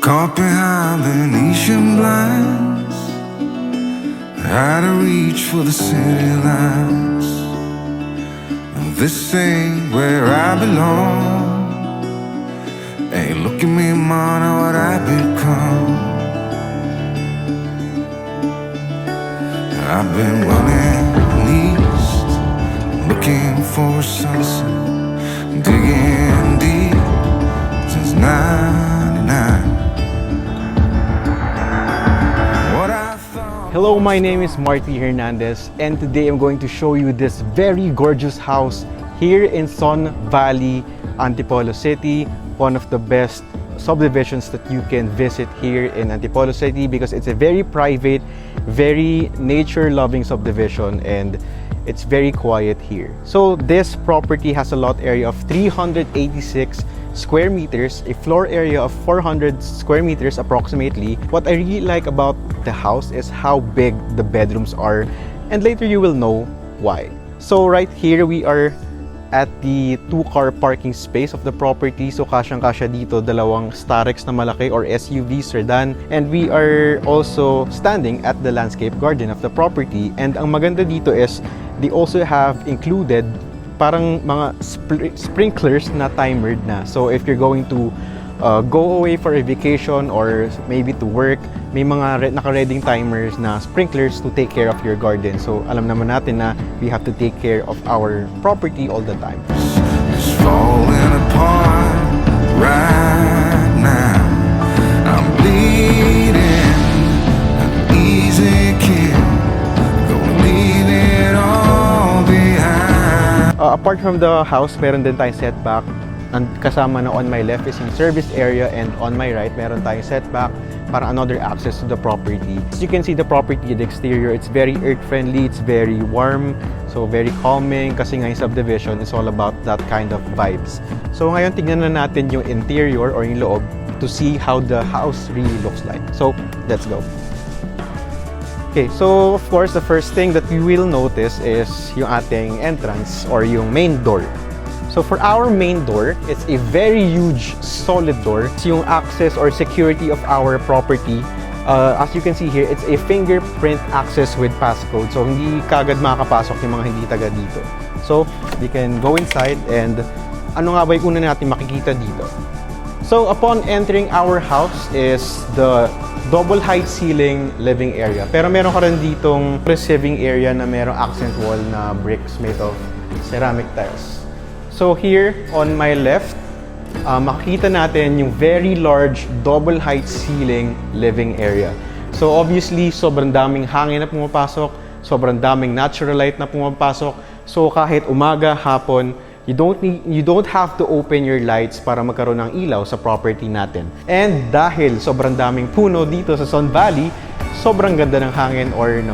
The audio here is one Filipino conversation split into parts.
Caught behind Venetian blinds, out of reach for the city lights. This ain't where I belong. Hey, look at me, man, what I've become. I've been running east, looking for a sunset, digging deep since '99. Hello, my name is Marty Hernandez, and today I'm going to show you this very gorgeous house here in Sun Valley, Antipolo City, one of the best subdivisions that you can visit here in Antipolo City because it's a very private, very nature-loving subdivision, and it's very quiet here. So this property has a lot area of 386 square meters, a floor area of 400 square meters approximately. What I really like about the house is how big the bedrooms are, and later you will know why. So right here we are at the 2-car parking space of the property. So kasyang-kasya dito dalawang Starex na malaki or SUV sedan, and we are also standing at the landscape garden of the property. And ang maganda dito is they also have included parang mga sprinklers na timered na. So if you're going to go away for a vacation or maybe to work, may mga naka-reading timers na sprinklers to take care of your garden. So alam naman natin na we have to take care of our property all the time. It's falling apart right now. I'm bleeding, an easy kill, gonna leave it all behind. Apart from the house, meron din tayong setback. And kasama na on my left is yung service area, and on my right, meron tayong setback para another access to the property. As you can see, the property, the exterior, it's very earth-friendly, it's very warm, so very calming kasi nga yung subdivision is all about that kind of vibes. So ngayon, tignan na natin yung interior or yung loob to see how the house really looks like. So, let's go. Okay, so of course, the first thing that you will notice is yung ating entrance or yung main door. So for our main door, it's a very huge, solid door. It's yung access or security of our property. As you can see here, it's a fingerprint access with passcode. So hindi kagad makakapasok yung mga hindi taga dito. So we can go inside, and ano nga ba yung una natin makikita dito? So upon entering our house is the double height ceiling living area. Pero meron ka rin ditong receiving area na merong accent wall na bricks made of ceramic tiles. So here on my left, makikita natin yung very large double height ceiling living area. So obviously, sobrang daming hangin na pumapasok, sobrang daming natural light na pumapasok. So kahit umaga, hapon, you don't have to open your lights para magkaroon ng ilaw sa property natin. And dahil sobrang daming puno dito sa Sun Valley, sobrang ganda ng hangin or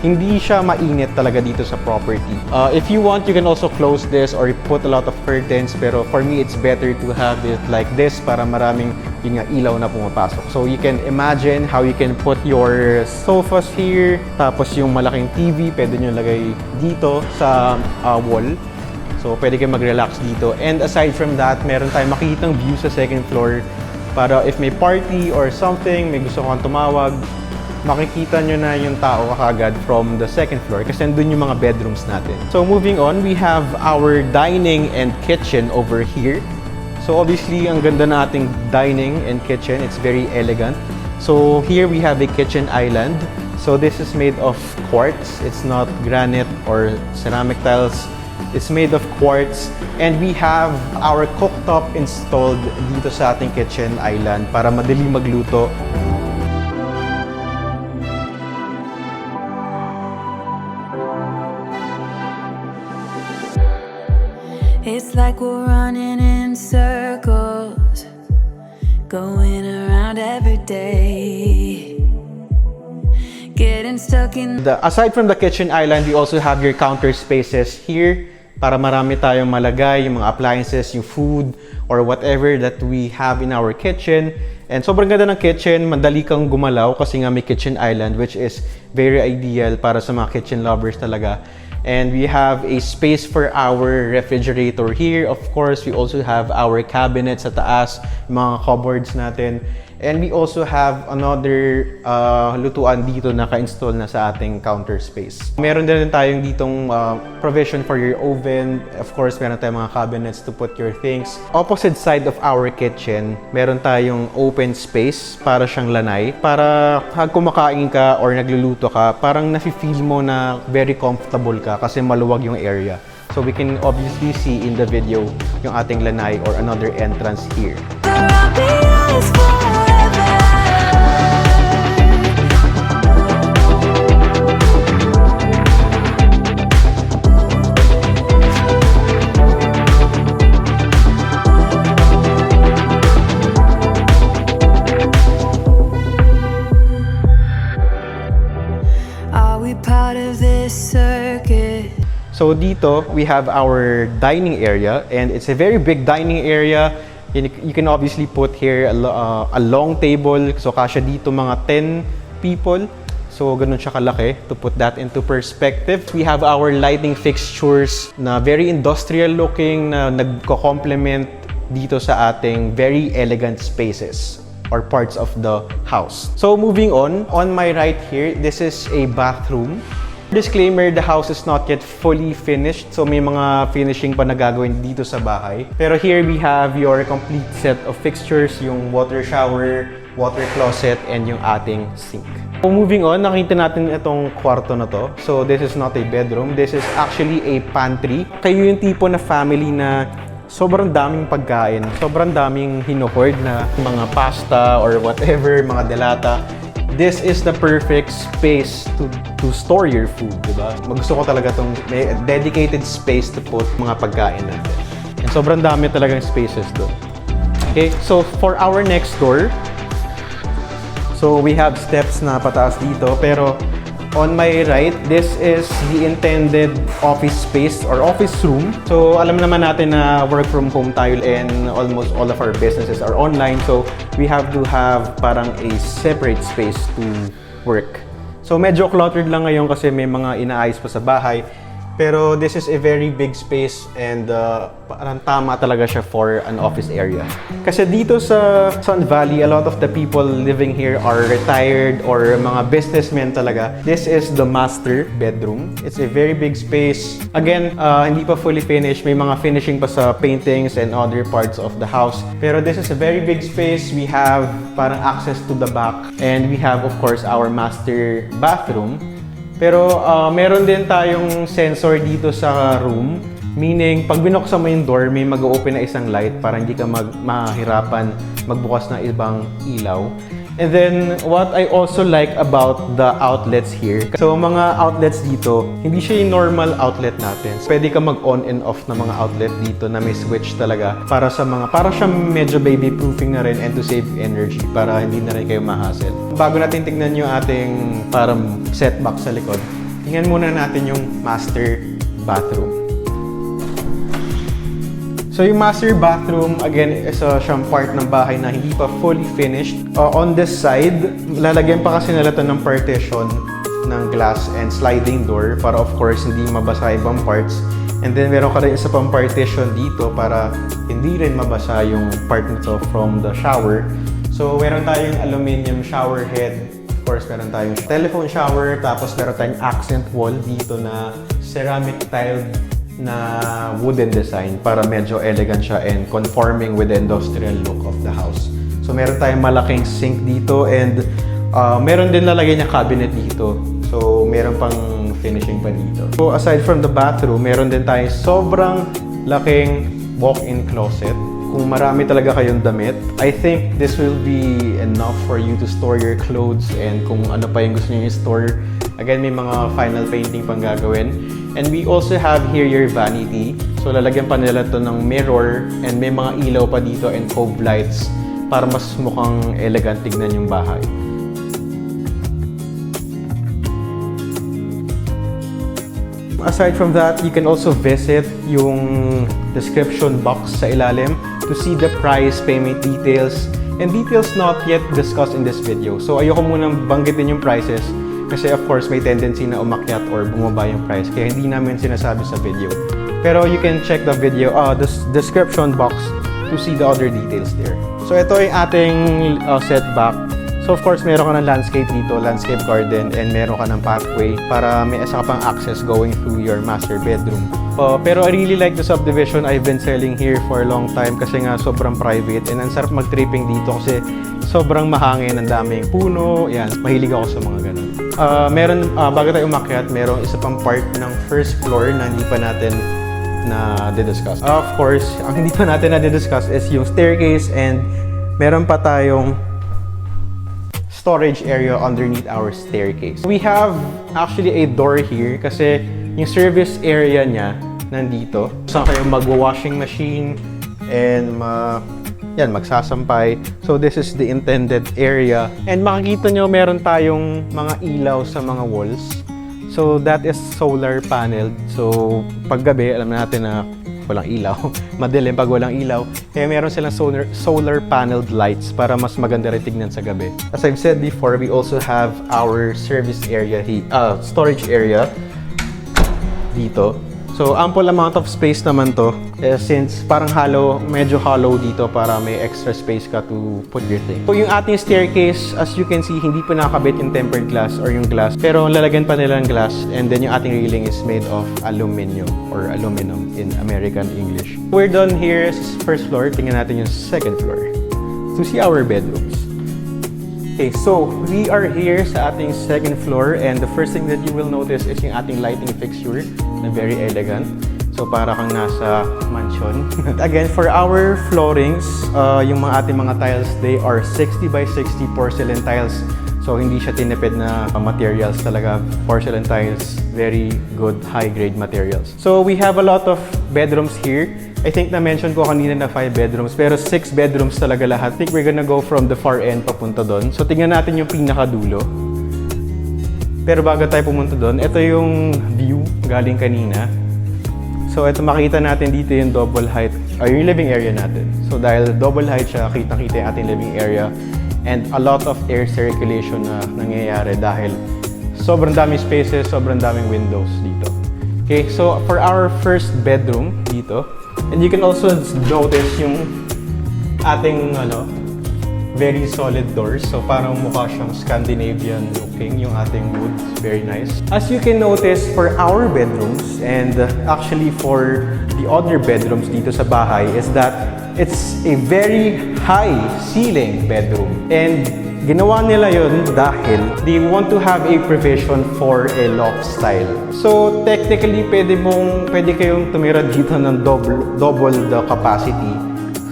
hindi siya mainit talaga dito sa property. If you want, you can also close this or put a lot of curtains, pero for me, it's better to have it like this para maraming yun nga, ilaw na pumapasok. So you can imagine how you can put your sofas here, tapos yung malaking TV, pwede nyo lagay dito sa wall. So pwede kayo mag-relax dito. And aside from that, meron tayong makikitang view sa second floor para if may party or something, may gusto kang tumawag, makikita nyo na yung tao kagad from the second floor kasi nandun yung mga bedrooms natin. So moving on, we have our dining and kitchen over here. So obviously, ang ganda na ating dining and kitchen. It's very elegant. So here we have a kitchen island. So this is made of quartz. It's not granite or ceramic tiles. It's made of quartz. And we have our cooktop installed dito sa ating kitchen island para madali magluto. It's like we're running in circles, going around every day, getting stuck in. Aside from the kitchen island, we also have your counter spaces here para marami tayong malagay, yung mga appliances, yung food, or whatever that we have in our kitchen. And sobrang ganda ng kitchen, madali kang gumalaw kasi nga may kitchen island, which is very ideal para sa mga kitchen lovers talaga. And we have a space for our refrigerator here. Of course, we also have our cabinets sa taas, mga cupboards natin. And we also have another lutuan dito na naka-install na sa ating counter space. Meron din tayong ditong provision for your oven. Of course, meron tayong mga cabinets to put your things. Opposite side of our kitchen, meron tayong open space para siyang lanay. Para pag kumakain ka or nagluluto ka, parang nafe-feel mo na very comfortable ka kasi maluwag yung area. So we can obviously see in the video yung ating lanay or another entrance here. So dito, we have our dining area, and it's a very big dining area. You can obviously put here a long table. So kasya dito mga 10 people. So ganun siya kalaki. To put that into perspective, we have our lighting fixtures na very industrial looking na nagko-complement dito sa ating very elegant spaces or parts of the house. So moving on my right here, this is a bathroom. Disclaimer, the house is not yet fully finished. So may mga finishing pa na gagawin dito sa bahay. Pero here we have your complete set of fixtures, yung water shower, water closet, and yung ating sink. So moving on, nakita natin itong kwarto na to. So this is not a bedroom. This is actually a pantry. Kayo yung tipo na family na sobrang daming pagkain, sobrang daming hinuhoard na mga pasta or whatever, mga delata. This is the perfect space to store your food, diba? Gusto ko talaga itong may dedicated space to put mga pagkain natin. And sobrang dami talagang spaces doon. Okay, so for our next door, so we have steps na pataas dito, pero on my right, this is the intended office space or office room. So alam naman natin na work from home tayo and almost all of our businesses are online. So we have to have parang a separate space to work. So medyo cluttered lang ngayon kasi may mga inaayos pa sa bahay. Pero this is a very big space and parang tama talaga siya for an office area. Kasi dito sa Sun Valley, a lot of the people living here are retired or mga businessmen talaga. This is the master bedroom. It's a very big space. Again, hindi pa fully finished. May mga finishing pa sa paintings and other parts of the house. Pero this is a very big space. We have parang access to the back. And we have, of course, our master bathroom. Pero meron din tayong sensor dito sa room. Meaning, pag binuksan mo yung door, may mag-open na isang light para hindi ka mahirapan magbukas ng ibang ilaw. And then, what I also like about the outlets here, so mga outlets dito, hindi siya yung normal outlet natin. So, pwede ka mag-on and off na mga outlet dito na may switch talaga para siyang medyo baby-proofing na rin and to save energy para hindi na rin kayo ma-hassle. Bago natin tignan yung ating parang setback sa likod, tingnan muna natin yung master bathroom. So yung master bathroom, again, is siyang part ng bahay na hindi pa fully finished. On this side, lalagyan pa kasi nila ito ng partition ng glass and sliding door para of course hindi mabasa ibang parts. And then meron ka rin isa pang partition dito para hindi rin mabasa yung part nito from the shower. So meron tayong aluminum shower head. Of course, meron tayong telephone shower. Tapos meron tayong accent wall dito na ceramic tiled na wooden design para medyo elegant siya and conforming with the industrial look of the house. So meron tayong malaking sink dito and meron din lalagay niya cabinet dito. So meron pang finishing pa dito. So aside from the bathroom, meron din tayong sobrang laking walk-in closet. Kung marami talaga kayong damit, I think this will be enough for you to store your clothes and kung ano pa yung gusto niyo i-store. Again, may mga final painting pang gagawin. And we also have here your vanity. So lalagyan pa nila to ng mirror and may mga ilaw pa dito and cove lights para mas mukhang elegant tignan yung bahay. Aside from that, you can also visit yung description box sa ilalim to see the price, payment details, and details not yet discussed in this video. So ayoko munang banggitin yung prices kasi of course may tendency na umakyat or bumaba yung price kaya hindi namin sinasabi sa video. Pero you can check the video, the description box to see the other details there. So ito yung ating setback. So of course, meron ka ng landscape dito, landscape garden, and meron ka ng pathway para may isa ka pang access going through your master bedroom. Pero I really like the subdivision. I've been selling here for a long time kasi nga sobrang private, and ang sarap mag-tripping dito kasi sobrang mahangin, ang daming puno. Yan, mahilig ako sa mga ganun. Bago tayo umakyat, merong isa pang part ng first floor na hindi pa natin na-discuss. Of course, ang hindi pa natin na-discuss is yung staircase, and meron pa tayong storage area underneath our staircase. We have actually a door here kasi yung service area niya nandito. Saan kayo magwa-washing machine and magsasampay. So this is the intended area. And makikita nyo meron tayong mga ilaw sa mga walls. So that is solar paneled. So paggabi, alam natin na walang ilaw. Madilim pag walang ilaw. Kaya meron silang solar paneled lights para mas maganda rin tignan sa gabi. As I've said before, we also have our service area, storage area dito. So ample amount of space naman to, since parang medyo hollow dito para may extra space ka to put your thing. So yung ating staircase, as you can see, hindi pa nakakabit yung tempered glass or yung glass, pero lalagyan pa nila ng glass, and then yung ating railing is made of aluminum or aluminum in American English. We're done here sa first floor. Tingnan natin yung second floor to see our bedrooms. Okay, so we are here sa ating second floor, and the first thing that you will notice is yung ating lighting fixture na very elegant. So para kang nasa mansion. Again, for our floorings, yung ating mga tiles, they are 60 by 60 porcelain tiles. So hindi siya tinipid na materials talaga. Porcelain tiles, very good high-grade materials. So we have a lot of bedrooms here. I think na-mention ko kanina na 5 bedrooms, pero 6 bedrooms talaga lahat. I think we're gonna go from the far end papunta doon. So tingnan natin yung pinakadulo. Pero bago tayo pumunta doon, ito yung view galing kanina. So ito, makita natin dito yung double height, yung living area natin. So dahil double height siya, kitang-kita yung ating living area. And a lot of air circulation na nangyayari dahil sobrang daming spaces, sobrang daming windows dito. Okay, so for our first bedroom dito, and you can also notice yung ating very solid doors. So parang mukha siyang Scandinavian looking yung ating wood. Very nice. As you can notice, for our bedrooms and actually for the other bedrooms dito sa bahay is that it's a very high ceiling bedroom. And ginawa nila yun dahil they want to have a provision for a loft style. So technically, pwede kayong tumira dito ng double the capacity.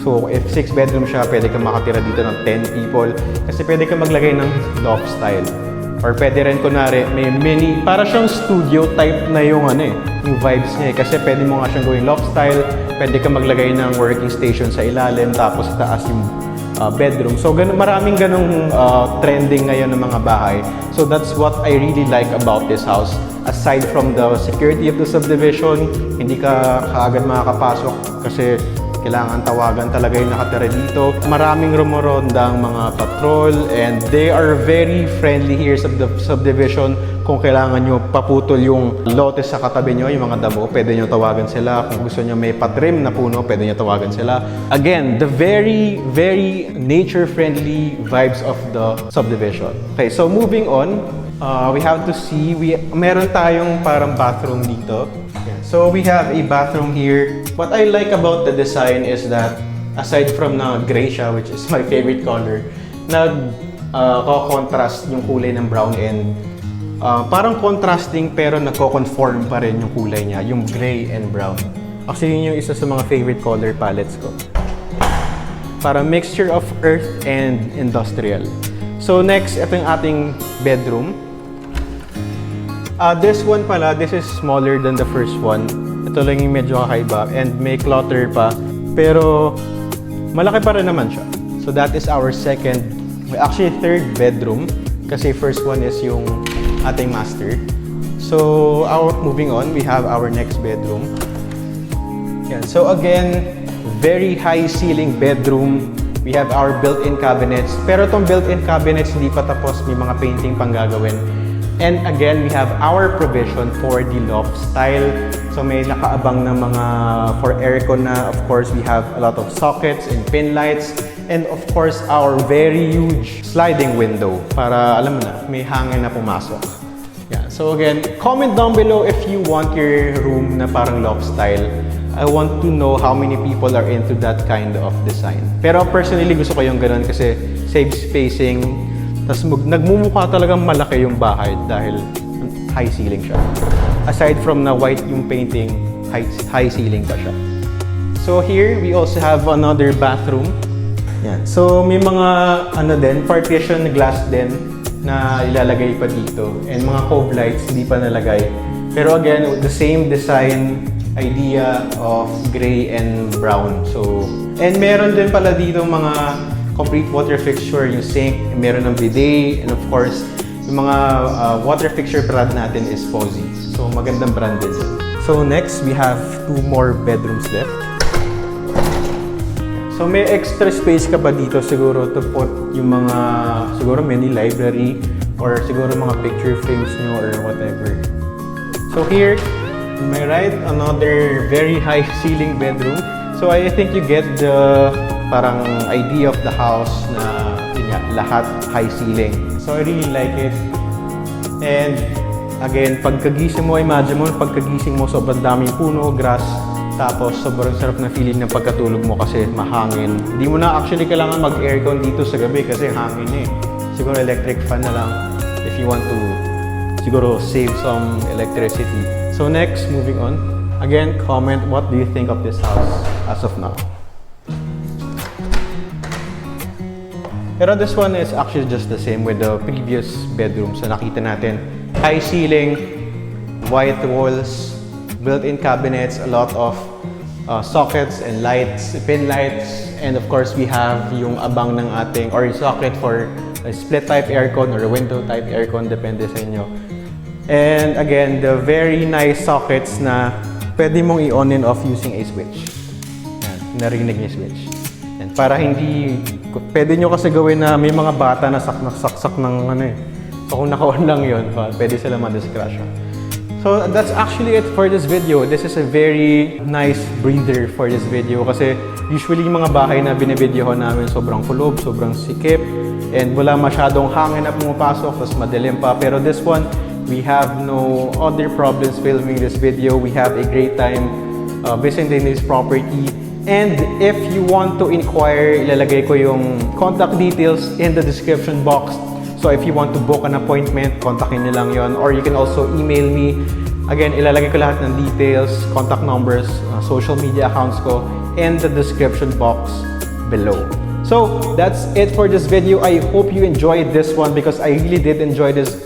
So if 6 bedroom siya, pwede kang makatira dito ng 10 people kasi pwede kang maglagay ng loft style. Or pwede rin kunwari, may mini, para siyang studio type na yung yung vibes niya kasi pwede mo nga siyang gawing loft style, pwede kang maglagay ng working station sa ilalim, tapos sa taas yung bedroom. So maraming ganong trending ngayon ng mga bahay. So that's what I really like about this house. Aside from the security of the subdivision, hindi ka kaagad makakapasok kasi kailangan tawagan talaga yung nakatira dito. Maraming rumorondang mga patrol, and they are very friendly here sa subdivision. Kung kailangan nyo paputol yung lote sa katabi nyo, yung mga damo, pwede nyo tawagan sila. Kung gusto nyo may patrim na puno, pwede nyo tawagan sila. Again, the very, very nature-friendly vibes of the subdivision. Okay, so moving on, we have to see, meron tayong parang bathroom dito. So we have a bathroom here. What I like about the design is that aside from na gray siya, which is my favorite color, nag-contrast yung kulay ng brown, and parang contrasting pero nagko-conform pa rin yung kulay niya, yung gray and brown. Actually, yun yung isa sa mga favorite color palettes ko. Parang mixture of earth and industrial. So next, ito yung ating bedroom. This one pala, this is smaller than the first one. Ito lang yung medyo kakaiba and may clutter pa. Pero malaki pa rin naman siya. So that is our actually third bedroom. Kasi first one is yung ating master. So moving on, we have our next bedroom. Yan. So again, very high ceiling bedroom. We have our built-in cabinets. Pero itong built-in cabinets hindi pa tapos, may mga painting pang gagawin. And again, we have our provision for the loft style. So may nakaabang na mga for aircon na. Of course, we have a lot of sockets and pin lights. And of course, our very huge sliding window para alam mo na, may hangin na pumasok. Yeah. So again, comment down below if you want your room na parang loft style. I want to know how many people are into that kind of design. Pero personally, gusto ko yung ganun kasi save spacing. Tapos nagmumukha talagang malaki yung bahay dahil high ceiling siya. Aside from na white yung painting, high ceiling pa siya. So here, we also have another bathroom. Yan. So may mga partition glass din na ilalagay pa dito. And mga cove lights hindi pa nalagay. Pero again, the same design idea of gray and brown. So, and meron din pala dito mga complete water fixture, yung sink, meron ng bidet, and of course, yung mga water fixture brand natin is Posy. So, magandang brand din. So, next, we have 2 more bedrooms left. So, may extra space ka pa dito siguro to put yung mga, siguro mini library or siguro mga picture frames nyo or whatever. So, here, on my right, another very high ceiling bedroom. So I think you get the parang idea of the house na yun nga, lahat high ceiling. So I really like it. And again, pagkagising mo, imagine mo, pagkagising mo, sobrang daming puno, grass, tapos sobrang sarap na feeling ng pagkatulog mo kasi mahangin. Hindi mo na actually kailangan mag-aircon dito sa gabi kasi hangin eh. Siguro electric fan na lang if you want to siguro save some electricity. So next, moving on. Again, comment what do you think of this house as of now. Pero this one is actually just the same with the previous bedrooms na nakita natin. High ceiling, white walls, built-in cabinets, a lot of sockets and lights, pin lights, and of course we have yung abang ng ating or socket for a split type aircon or a window type aircon, depende sa inyo. And again, the very nice sockets na pwede mong i-on and off using a switch. Yan, narinig niyo switch. And para hindi, pwede nyo kasi gawin na may mga bata na saksak ng ano eh. So kung naka-on lang yun, pwede sila ma-discrasha. So that's actually it for this video. This is a very nice breather for this video kasi usually yung mga bahay na binibidyohan namin sobrang kulob, sobrang sikip, and wala masyadong hangin na pumapasok, tapos madilim pa. Pero this one, we have no other problems filming this video. We have a great time visiting this property. And if you want to inquire, ilalagay ko yung contact details in the description box. So if you want to book an appointment, kontakin nyo lang yon. Or you can also email me. Again, ilalagay ko lahat ng details, contact numbers, social media accounts ko in the description box below. So that's it for this video. I hope you enjoyed this one because I really did enjoy this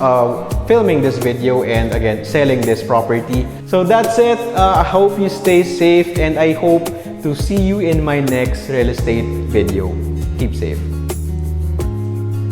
filming this video and again selling this property. So that's it. I hope you stay safe and I hope to see you in my next real estate video. Keep safe.